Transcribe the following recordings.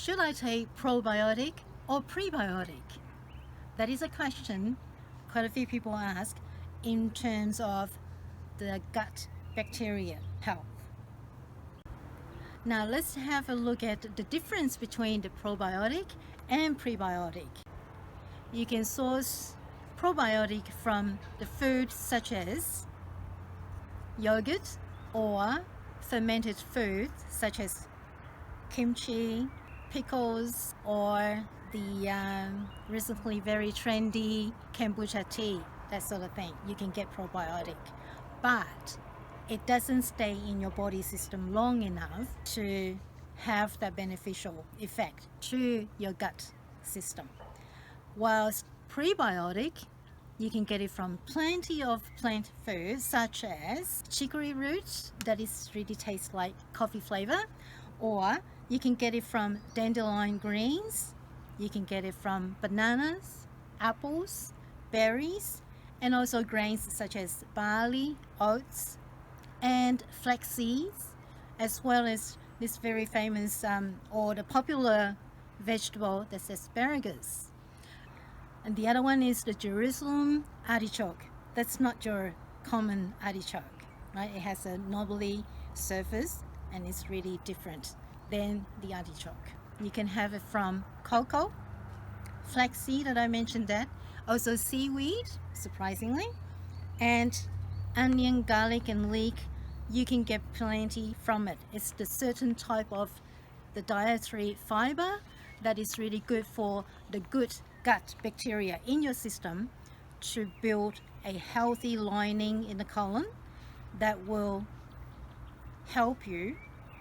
should I take probiotic or prebiotic? That is a question quite a few people ask in terms of the gut bacteria health. Now let's have a look at the difference between the probiotic and prebiotic. You can source probiotic from the food such as yogurt or fermented foods such as kimchi, pickles, or the recently very trendy kombucha tea, that sort of thing. You can get probiotic, but it doesn't stay in your body system long enough to have that beneficial effect to your gut system. Whilst prebiotic, you can get it from plenty of plant foods such as chicory roots, that is really tastes like coffee flavor, or you can get it from dandelion greens, you can get it from bananas, apples, berries, and also grains such as barley, oats, and flax seeds, as well as this very famous or the popular vegetable that's asparagus. And the other one is the Jurusalem Artichoke. That's not your common artichoke, right? It has a knobbly surface and it's really different than the artichoke. You can have it from cocoa, flaxseed that I mentioned that, also seaweed, surprisingly, and onion, garlic, and leek. You can get plenty from it. It's the certain type of the dietary fiber that is really good for the good gut bacteria in your system to build a healthy lining in the colon that will help you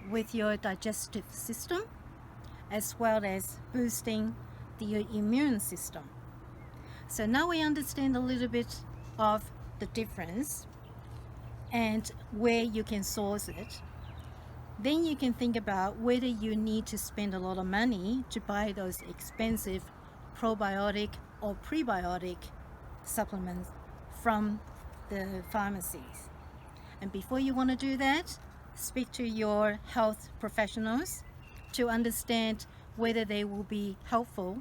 with your digestive system, as well as boosting the immune system. So now we understand a little bit of the difference and where you can source it. Then you can think about whether you need to spend a lot of money to buy those expensive probiotic or prebiotic supplements from the pharmacies. And before you want to do that, speak to your health professionals to understand whether they will be helpful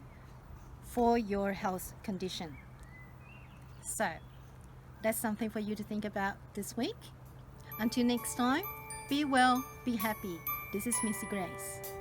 for your health condition. So that's something for you to think about this week. Until next time, be well, be happy. This is Missy Grace.